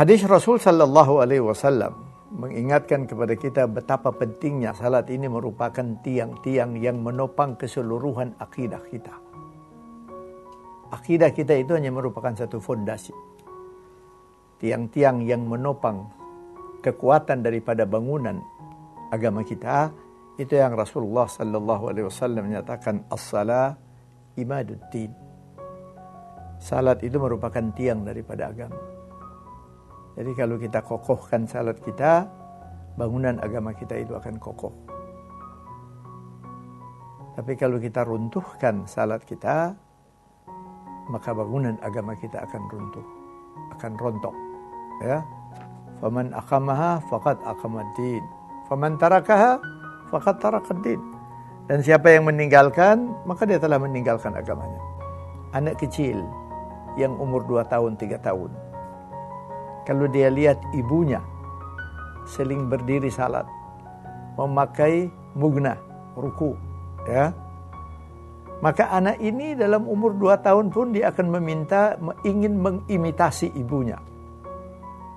Hadis Rasul sallallahu alaihi wasallam mengingatkan kepada kita betapa pentingnya salat ini merupakan tiang-tiang yang menopang keseluruhan akidah kita. Akidah kita itu hanya merupakan satu fondasi. Tiang-tiang yang menopang kekuatan daripada bangunan agama kita, itu yang Rasulullah sallallahu alaihi wasallam menyatakan as-salah imaduddin. Salat itu merupakan tiang daripada agama. Jadi kalau kita kokohkan salat kita, bangunan agama kita itu akan kokoh. Tapi kalau kita runtuhkan salat kita, maka bangunan agama kita akan runtuh, akan rontok. Ya, faman aqamaha faqad aqamad-din, faman tarakaha faqad tarakad-din. Dan siapa yang meninggalkan, maka dia telah meninggalkan agamanya. Anak kecil yang umur 2 tahun, 3 tahun, kalau dia lihat ibunya seling berdiri salat, memakai mugna, ruku, ya, maka anak ini dalam umur 2 tahun pun dia akan ingin mengimitasi ibunya.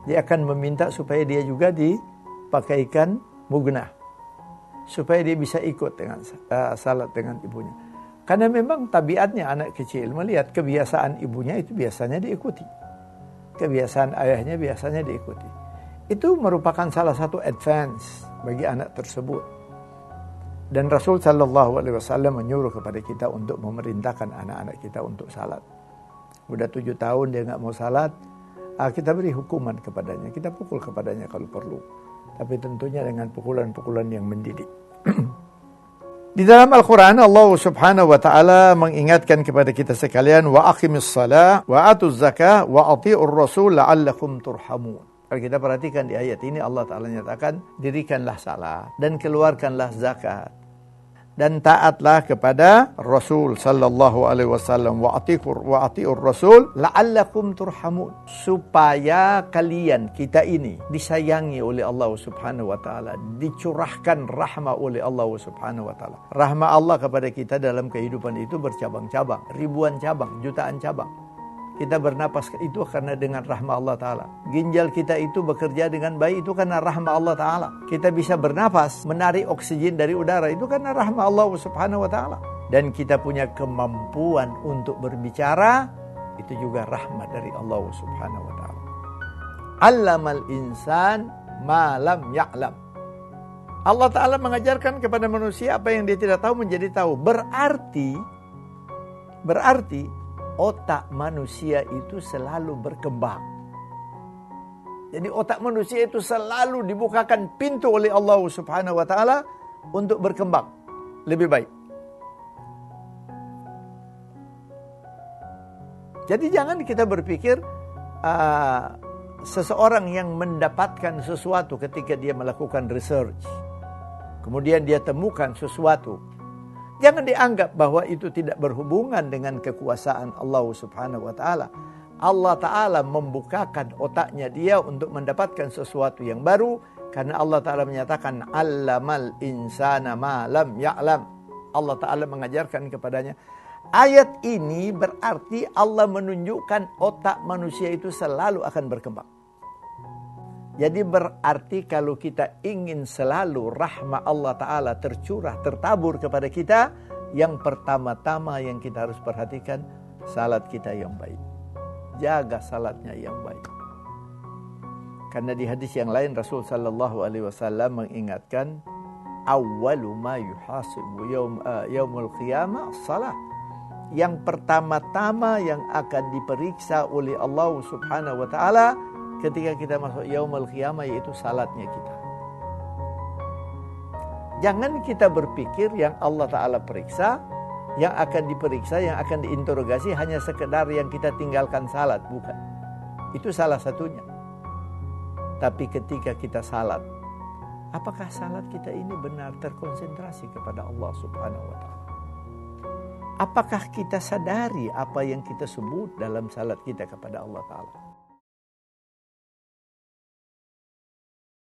Dia akan meminta supaya dia juga dipakaikan mugna, supaya dia bisa ikut dengan salat dengan ibunya. Karena memang tabiatnya anak kecil melihat kebiasaan ibunya itu biasanya diikuti. Kebiasaan ayahnya biasanya diikuti. Itu merupakan salah satu advance bagi anak tersebut. Dan Rasul sallallahu alaihi wasallam menyuruh kepada kita untuk memerintahkan anak-anak kita untuk salat. Udah 7 tahun dia enggak mau salat, kita beri hukuman kepadanya, kita pukul kepadanya kalau perlu. Tapi tentunya dengan pukulan-pukulan yang mendidik. Di dalam Al-Quran Allah subhanahu wa ta'ala mengingatkan kepada kita sekalian, wa aqimis salah wa atuz zakah wa ati'ur rasul la'allakum turhamun. Kalau kita perhatikan di ayat ini, Allah Ta'ala nyatakan, dirikanlah salat dan keluarkanlah zakat dan taatlah kepada Rasul sallallahu alaihi wasallam wa ati'ur rasul la'allakum turhamun, supaya kalian, kita ini, disayangi oleh Allah subhanahu wa ta'ala, dicurahkan rahmah oleh Allah subhanahu wa ta'ala. Rahmah Allah kepada kita dalam kehidupan itu bercabang-cabang, ribuan cabang, jutaan cabang. Kita bernapas itu karena dengan rahmah Allah Ta'ala. Ginjal kita itu bekerja dengan baik itu karena rahmah Allah Ta'ala. Kita bisa bernapas, menarik oksigen dari udara itu karena rahmah Allah Subhanahu Wa Ta'ala. Dan kita punya kemampuan untuk berbicara, itu juga rahmat dari Allah Subhanahu Wa Ta'ala. Allamal insan ma lam ya'lam. Allah Ta'ala mengajarkan kepada manusia apa yang dia tidak tahu menjadi tahu. Berarti otak manusia itu selalu berkembang. Jadi otak manusia itu selalu dibukakan pintu oleh Allah Subhanahu wa ta'ala untuk berkembang lebih baik. Jadi jangan kita berpikir seseorang yang mendapatkan sesuatu ketika dia melakukan research, kemudian dia temukan sesuatu, jangan dianggap bahwa itu tidak berhubungan dengan kekuasaan Allah Subhanahu wa ta'ala. Allah Ta'ala membukakan otaknya dia untuk mendapatkan sesuatu yang baru, karena Allah Ta'ala menyatakan allamal insana ma lam ya'lam. Allah Ta'ala mengajarkan kepadanya. Ayat ini berarti Allah menunjukkan otak manusia itu selalu akan berkembang. Jadi berarti kalau kita ingin selalu rahmat Allah Ta'ala tercurah, tertabur kepada kita, yang pertama-tama yang kita harus perhatikan, salat kita yang baik. Jaga salatnya yang baik. Karena di hadis yang lain Rasul sallallahu alaihi wasallam mengingatkan, awwalu ma yuhasibu yaumul qiyamah salah. Yang pertama-tama yang akan diperiksa oleh Allah Subhanahu wa ta'ala ketika kita masuk yaumul qiyamah, yaitu salatnya kita. Jangan kita berpikir yang Allah Ta'ala periksa, yang akan diperiksa, yang akan diinterogasi hanya sekedar yang kita tinggalkan salat. Bukan. Itu salah satunya. Tapi ketika kita salat, apakah salat kita ini benar terkonsentrasi kepada Allah Subhanahu wa ta'ala? Apakah kita sadari apa yang kita sebut dalam salat kita kepada Allah Ta'ala?